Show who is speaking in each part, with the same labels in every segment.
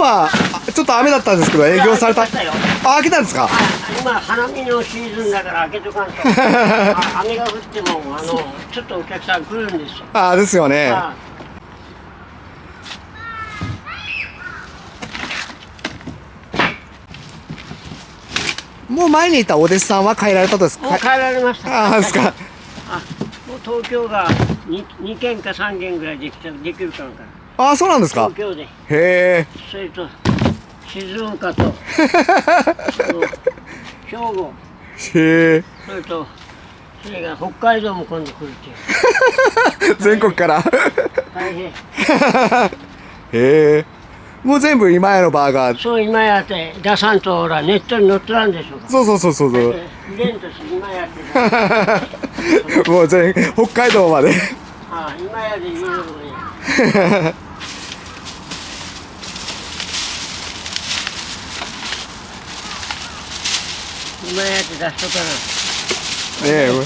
Speaker 1: はちょっと雨だったんですけど営業された。あ、開けたんですか。
Speaker 2: 今花見のシーズンだから開けとかんと雨が降ってもちょっとお客さん来るんですよ。
Speaker 1: ああですよね。もう前にいたお弟子さんは帰られたとですか。
Speaker 2: もう帰られました。
Speaker 1: ああですか。
Speaker 2: もう東京が2軒か3軒ぐらいできるから。
Speaker 1: ああそうなんですか。
Speaker 2: 東京で。
Speaker 1: へえ。
Speaker 2: それと静岡と兵庫。
Speaker 1: へえ。
Speaker 2: それが北海道も今度来るっていう。
Speaker 1: 全国から。
Speaker 2: 大変。
Speaker 1: へえ。もう全部今屋のバーガー。
Speaker 2: そう今やって出さんとほらネットに載ってらんでしょうか。
Speaker 1: そう。
Speaker 2: 入れんとし今やって。
Speaker 1: もう北海道まで。
Speaker 2: ああ今やで言うのね。今やって出しとかな。
Speaker 1: ねえ。
Speaker 2: ネット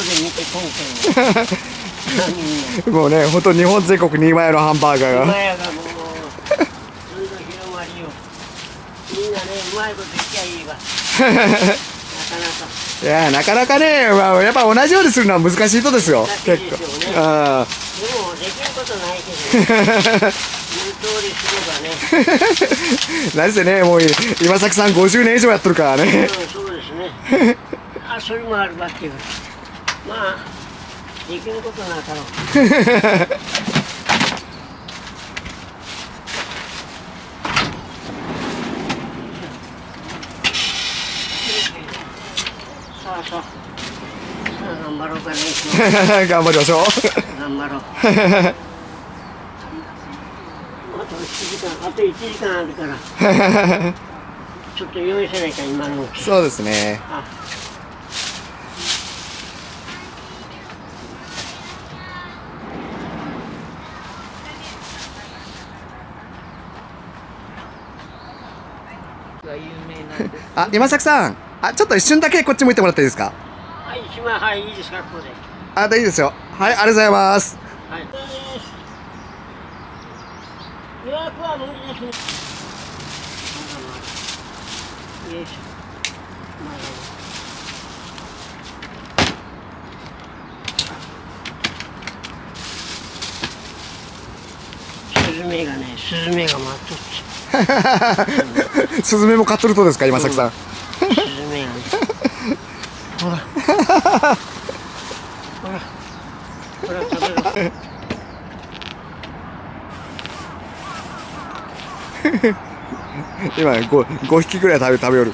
Speaker 2: で見て今回
Speaker 1: もうね、本当日本全国に今屋のハンバーガーが。
Speaker 2: 今やがもうどんどん広まりよ。みんなねうまいこと言っちゃいいわ。なかなか。
Speaker 1: いやなかなかね、まあ、やっぱ同じようにするのは難しいとですよ。
Speaker 2: 結構。でもできることないけど、ね。言う通りすればね。
Speaker 1: 何せね、もう今崎さん50年以上やってるからね。
Speaker 2: そうですね。それもあるわっていう。まあできることなかろう。さあ頑張ろうかね。
Speaker 1: 頑張りましょう。
Speaker 2: 頑張ろう。あと1時間あるから。ちょっと用意せないか今のうち。
Speaker 1: そうですね。あ、今崎さん、ちょっと一瞬だけこっち向いてもらっていいですか。
Speaker 2: はい、一番はいいいですかここで。
Speaker 1: いいですよ。はい、ありがとうございます。
Speaker 2: はい。予約は無理ですね。よいしょ。スズメが待っとっ
Speaker 1: ち。スズメも買っとるとですか、今崎さん。
Speaker 2: スズメがね。ほら。ほら食べろ。
Speaker 1: 今5匹ぐらい食べよる。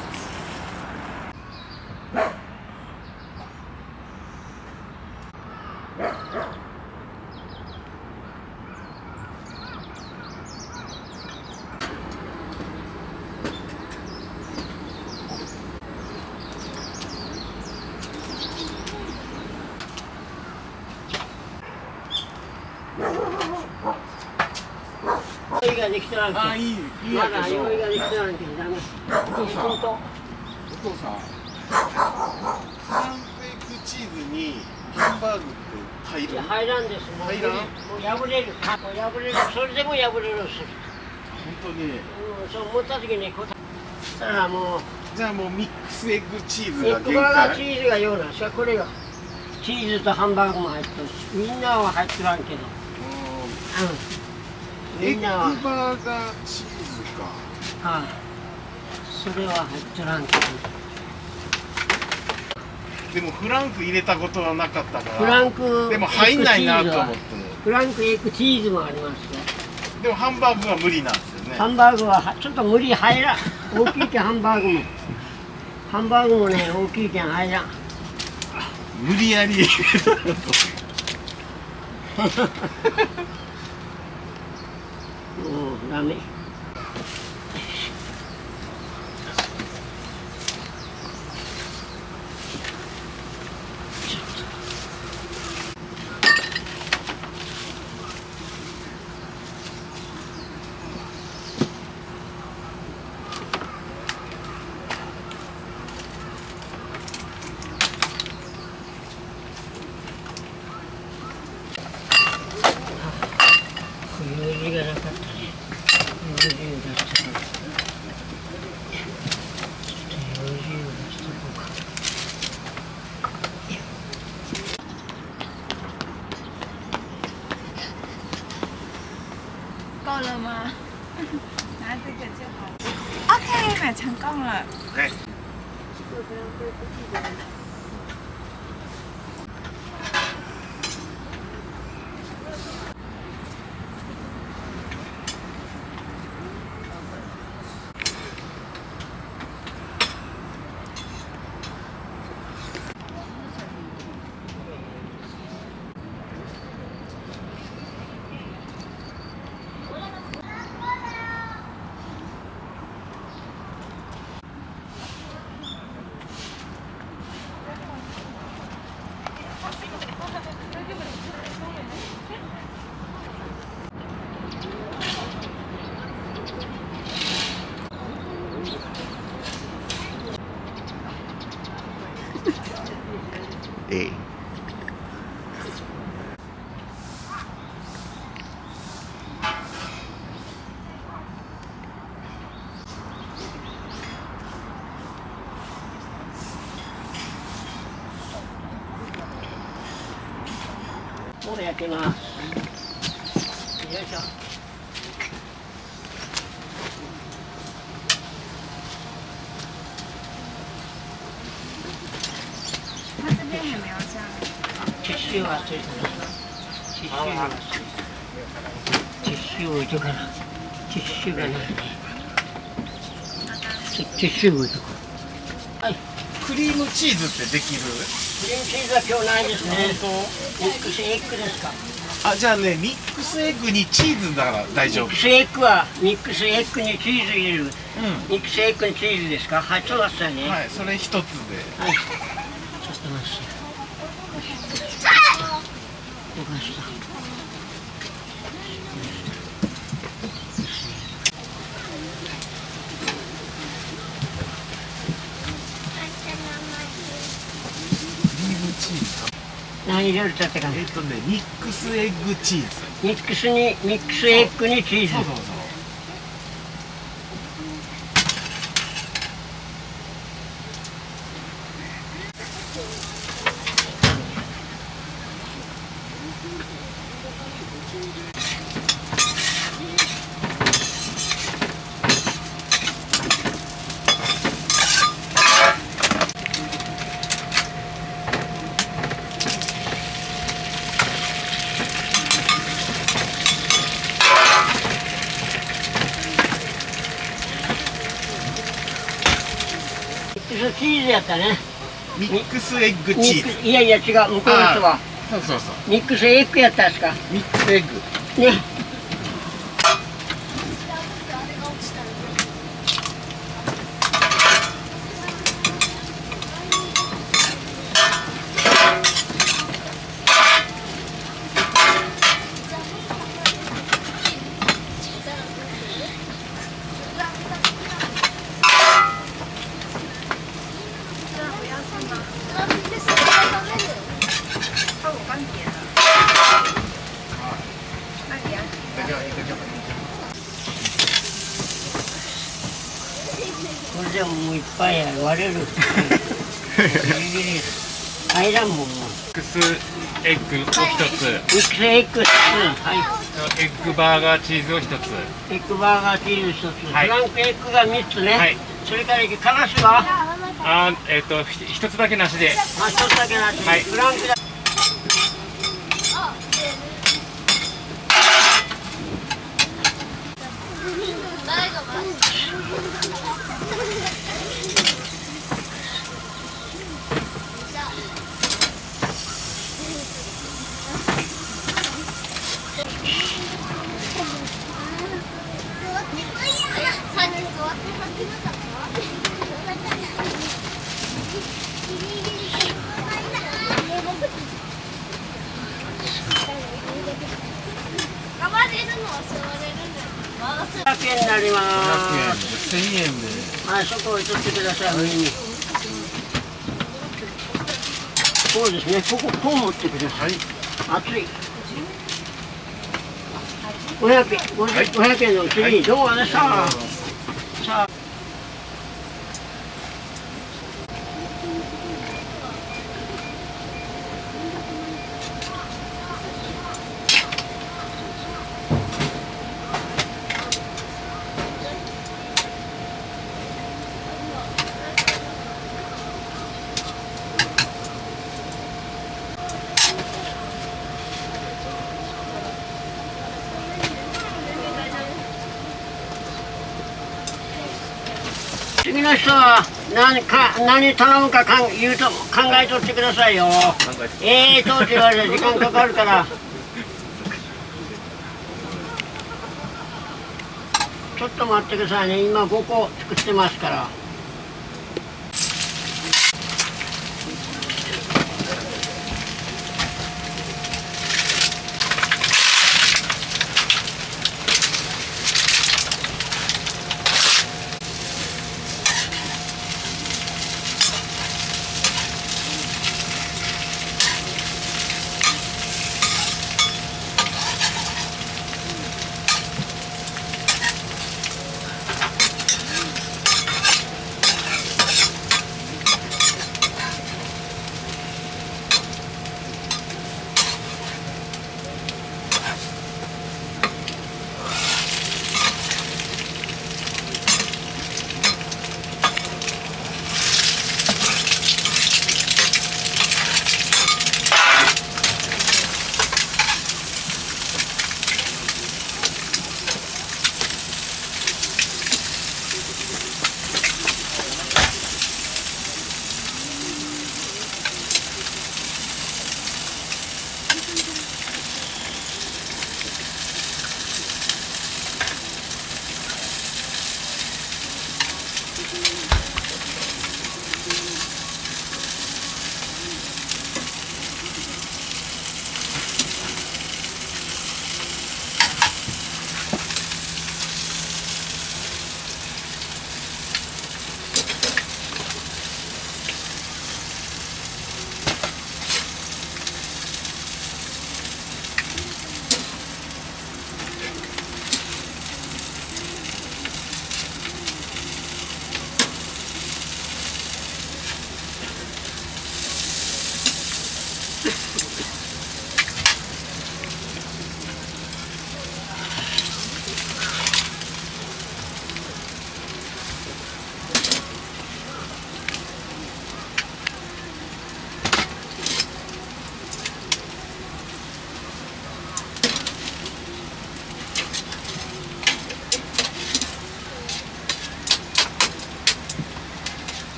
Speaker 2: 用意ができてなんけ。まだ用意ができてなんけダメ。お父さん。
Speaker 3: サンフェイクチーズにハンバーグって入る？
Speaker 2: 入らんです。もう破れる。それでも破れるする。
Speaker 3: 本当に。
Speaker 2: そう思った時にたらもう。
Speaker 3: じゃあもうミックスエッグチーズが
Speaker 2: エッグバーガーチーズがようなんしかこれがチーズとハンバーグも入ってるしみんなは入ってらんけど。
Speaker 3: エッグ
Speaker 2: みんなは。
Speaker 3: バーガーチーズか。
Speaker 2: それは入ってらんけど。
Speaker 3: でもフランク入れたことはなかったから。
Speaker 2: フランク
Speaker 3: でも入んないなと思って。
Speaker 2: フランクエッグチーズもありますよ。
Speaker 3: でもハンバーグは無理なんですよね。
Speaker 2: ハンバーグはちょっと無理入らん。大きいけんハンバーグも。ハンバーグもね大きいけん入らん。
Speaker 3: 無理やり。
Speaker 2: もうダメ。用事がなかったね。用事に出したから。
Speaker 4: 够了吗？拿这个就好。OK， 买成功了。
Speaker 3: 对。
Speaker 1: ええ。
Speaker 2: もう焼けます。よいしょ。
Speaker 4: 它这边也没有这样。
Speaker 2: ティッシュはついてます。ティッシュはついてます。ティッシュ置いとかな。ティッシュがないね。ティッシュ置いとか。はい。
Speaker 3: クリームチーズってできる？
Speaker 2: クリームチーズは今日ないですね。ミックスエッグですか。
Speaker 3: あ、じゃあね、ミックスエッグにチーズだから大丈夫。
Speaker 2: ミックスエッグはミックスエッグにチーズ入れる。ミックスエッグにチーズですか。はい、そうだったね。
Speaker 3: はい、それ一つで。
Speaker 2: はい。ちょっと待って。どかした。
Speaker 3: クリームチーズ。
Speaker 2: 何入れるってかね。
Speaker 3: ミックスエッグチーズ。
Speaker 2: ミックスエッグにチーズ。
Speaker 3: そうそうそう。
Speaker 2: チーズやったね。
Speaker 3: ミックスエッグチーズ。
Speaker 2: いやいや違う、向こうの人は
Speaker 3: そうそうそう。
Speaker 2: ミックスエッグやったんですか。
Speaker 3: ミックスエッグ。
Speaker 2: ね。これでももういっぱいや割れる。ギリギリ入らんもんもう。
Speaker 5: ミックスエッグを一つ、
Speaker 2: ミックスエッグ、はい。
Speaker 5: エッグバーガーチーズを一つ。
Speaker 2: エッグバーガーチーズ一つ、
Speaker 5: はい
Speaker 2: フランクエッグが3つね。
Speaker 5: はい。
Speaker 2: それからカラスは
Speaker 5: 一つだけなしで。
Speaker 2: 1つだけなし。
Speaker 5: はい
Speaker 2: フランクだ。500円になりま
Speaker 3: 500円
Speaker 2: す。
Speaker 3: で1000円で。
Speaker 2: はい、そこ置いとってください、上に。そうですね、こう持ってください。熱い。500円、500円の次、どうもね、さあ。次の人は何頼むか言うと考えとってくださいよ。とって言われて時間かかるから。ちょっと待ってくださいね。今5個作ってますから。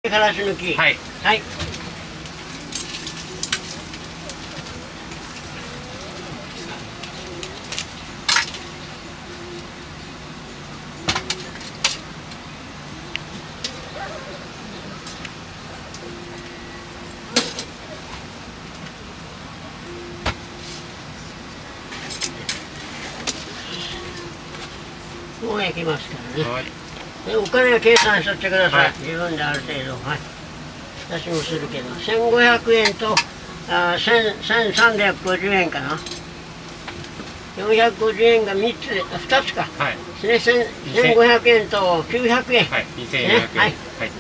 Speaker 2: からし抜き。
Speaker 5: はい。
Speaker 2: はい。もう焼きますからね。
Speaker 5: はい。
Speaker 2: でお金は計算しとってください。
Speaker 5: はい、
Speaker 2: 自分である程度。はい。私もするけど、1500円と1350円かな。450円が3つで、2つか。
Speaker 5: はい。
Speaker 2: ですね、1500円と900円。
Speaker 5: はい。2400円。
Speaker 2: ね、はい。
Speaker 5: はい。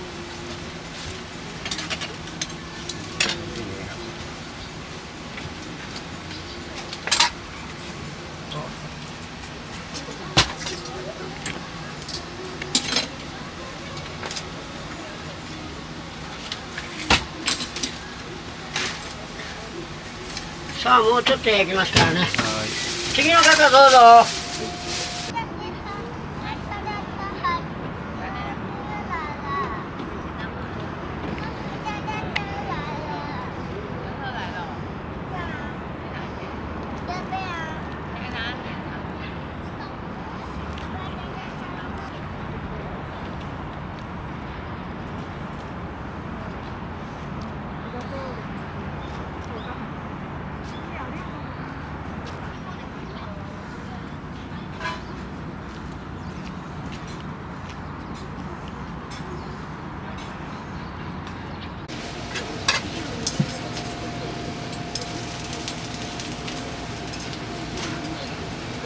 Speaker 5: さあもうちょっと焼きますからね。次の方どうぞ。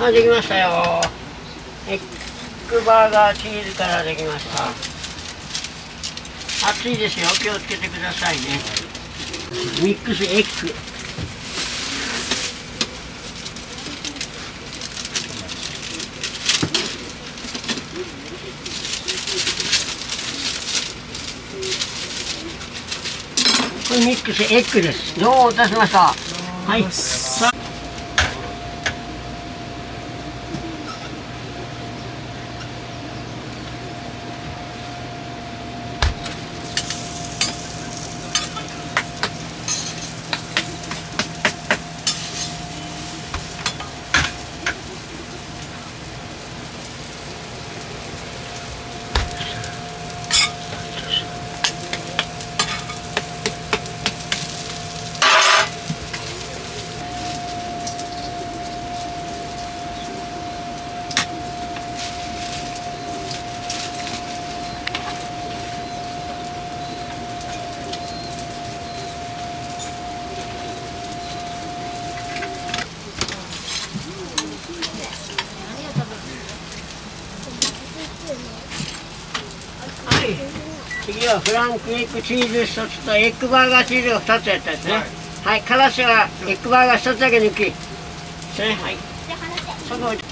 Speaker 2: あ、できましたよ。エッグバーガーチーズからできました。熱いですよ、気をつけてくださいね。ミックスエッグ。これミックスエッグです。どういたしました。はい。さあはい、次はフランクエッグチーズ1つとエッグバーガーチーズを2つやったやつね。はい、からしはエッグバーガー1つだけ抜き。ですね、はい。そこ置いて。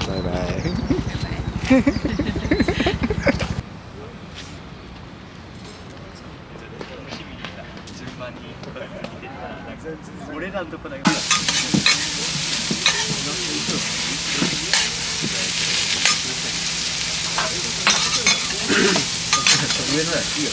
Speaker 1: バイバイ。
Speaker 3: 順番に見てたら俺らのとこだけ上のやついいよ。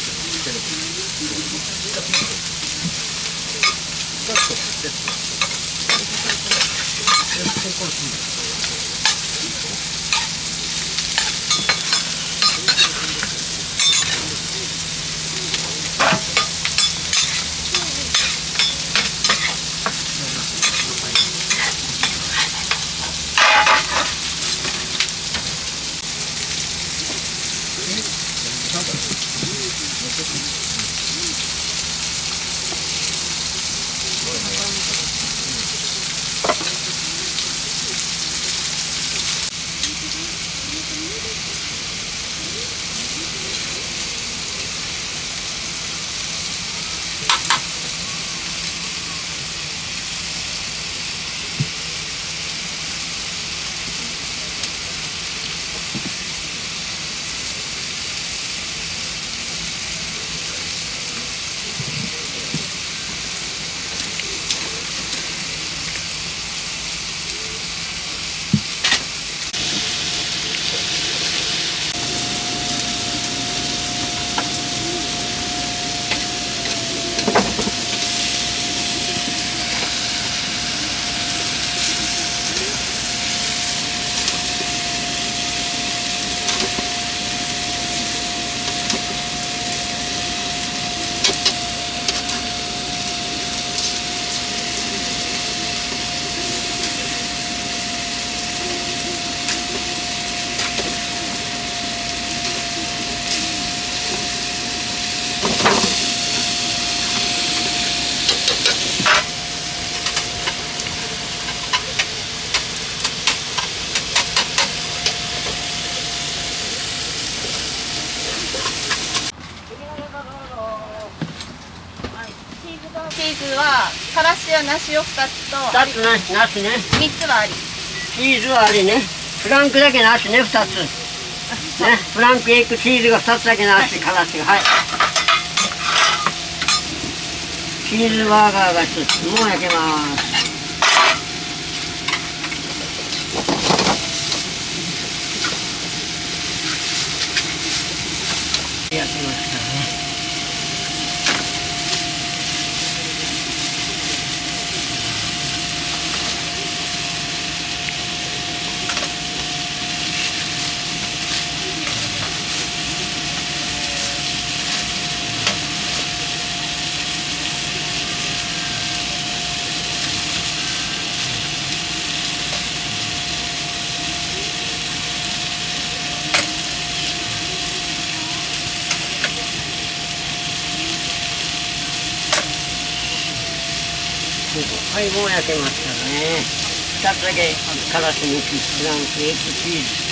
Speaker 4: チーズはからしや梨を2つと
Speaker 2: 2つね、なしね。
Speaker 4: 3つはあり。
Speaker 2: チーズはありね。フランクだけなしね、2つ。ね、フランクエッグチーズが2つだけなし、からしが。はい。チーズバーガーが1つ。もう焼けます。焼きましたね。はい、もう焼けましたね。2つだけからし抜き、フランスエッグチーズ。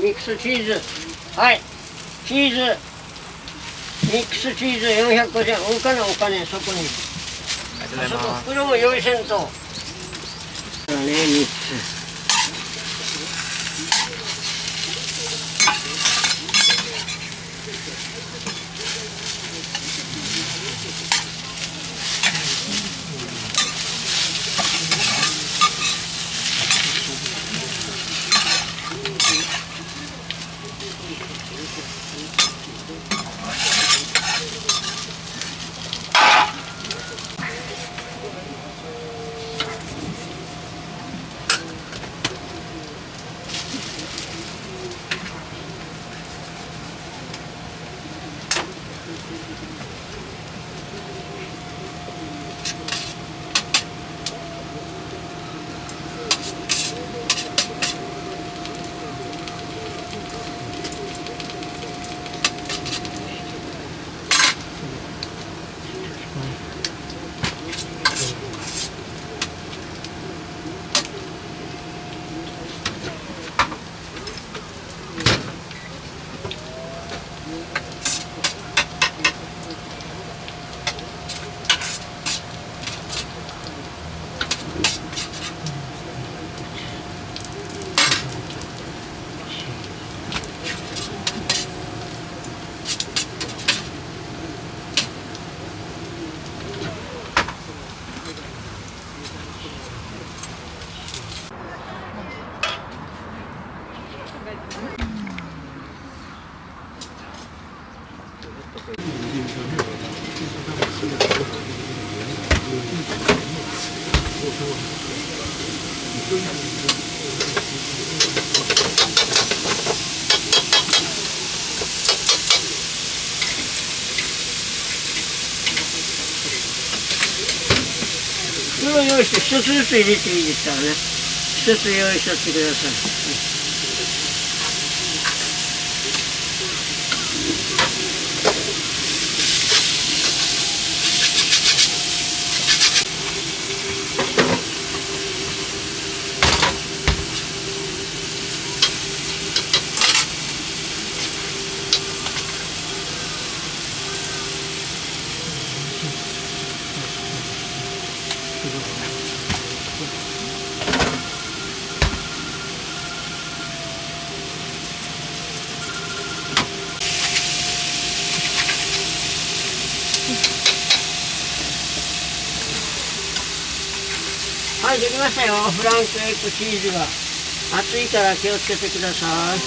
Speaker 2: ミックスチーズ、はい、チーズ、ミックスチーズ450円、お金そこに。そこ袋も用意せんと。ね、3つ。袋用意して一つずつ入れていいですからね。一つ用意しとってください。はい、できましたよ。フランクエッグチーズが。熱いから気をつけてください。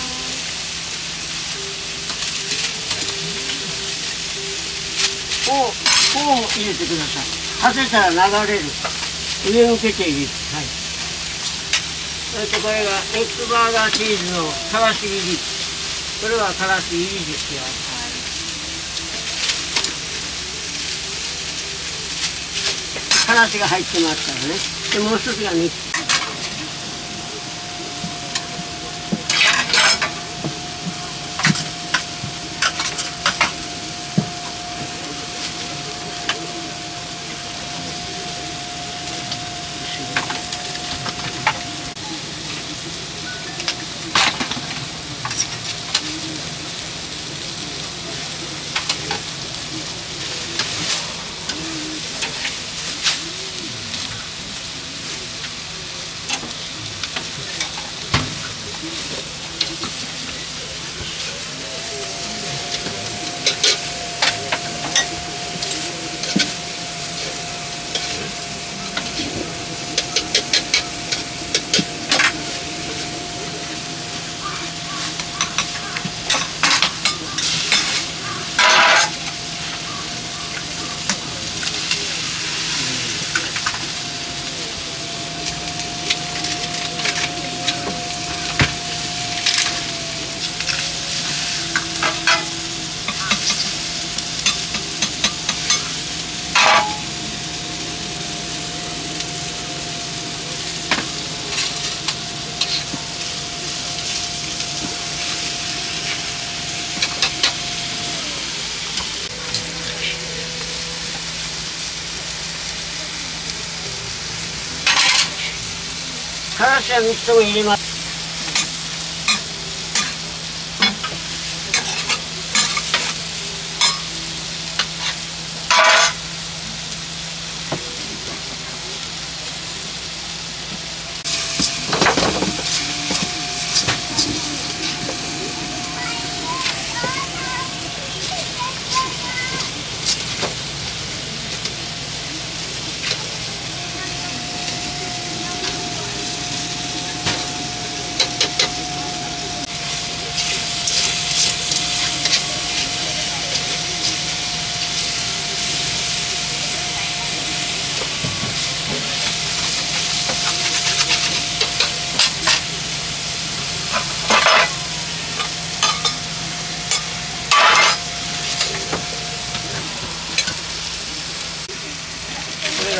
Speaker 2: こう入れてください。外れたら流れる。上向けて入れる。はい。そしてこれがエッグバーガーチーズのからし入り。これはからし入りですよ。からしが入ってますからね。で、もう一つがね。からしは3つも入れます。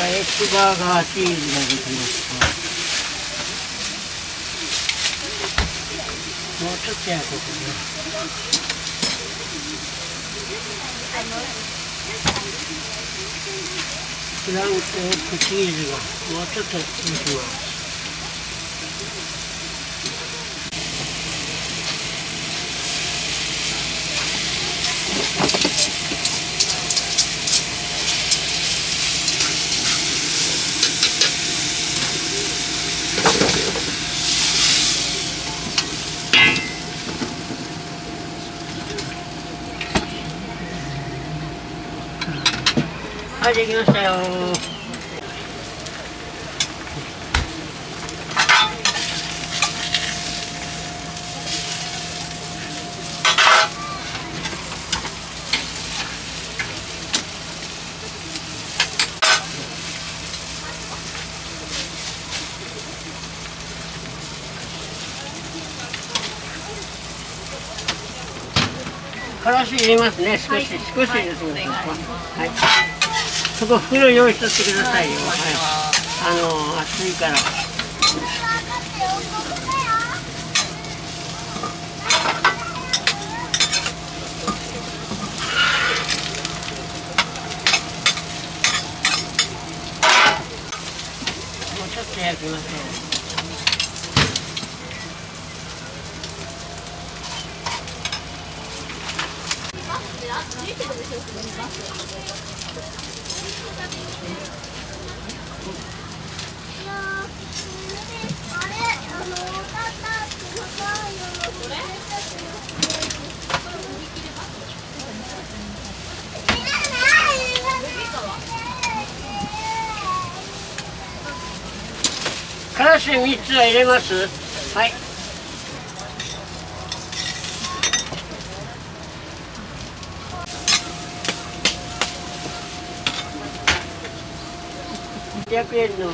Speaker 2: エッグバーガーチーズができました。もうちょっと焼くとね。フランクエッグチーズがもうちょっとできます。はい、できましたよ。からし入れますね。少しです。はい。そこ袋用意しとってくださいよ。はい。熱いから。もうちょっと焼きましょう。からし3つは入れます。はい。100円の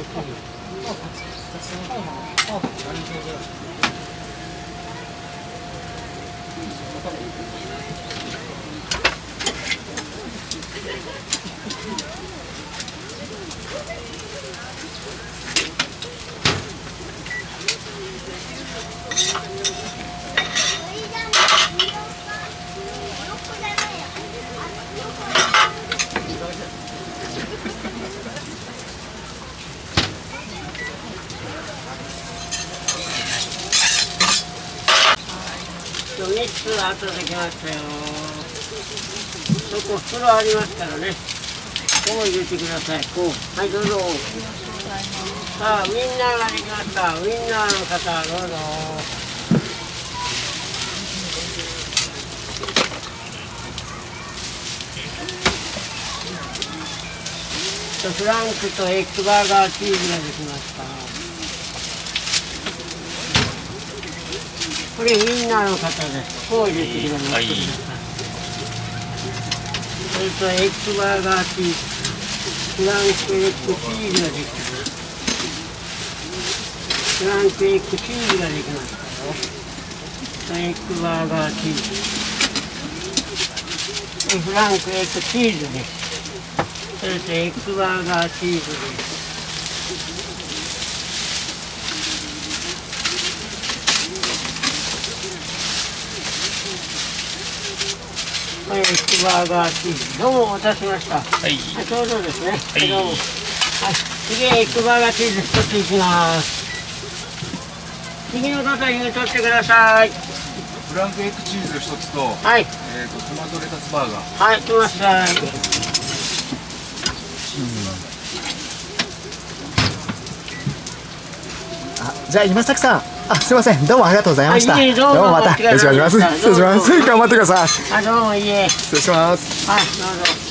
Speaker 2: 3つ後できましたよ。そこ袋ありますからね。こう入れてください。こう。はい、どうぞ。さあ、ウインナーができました。ウインナーの方、どうぞ。フランクとエッグバーガーチーズができました。これウインナーの方です。こう入れてください。それとエッグバーガーチーズ、フランクエッグチーズができます。フランクエッグチーズができましたよ。エッグバーガーチーズ。フランクエッグチーズです。それとエッグバーガーチーズです。はい、エッグバーガーチーズ。どうもお待たせしました。はい。ちょうどですね。はい。どうも。はい。次エッグバーガーチーズ1ついきます。次の方に取ってください。
Speaker 3: フランクエッグチーズ1つと、
Speaker 2: はい。
Speaker 3: トマトレタスバーガー。
Speaker 2: はい、来ました。
Speaker 1: じゃあ今崎さん、すいません、どうもありがとうございました。
Speaker 2: はい、どうも
Speaker 1: またよろしくお願いします。失礼します。頑張ってください。
Speaker 2: どうもいいえ。
Speaker 1: 失礼します。
Speaker 2: はい、どうぞ。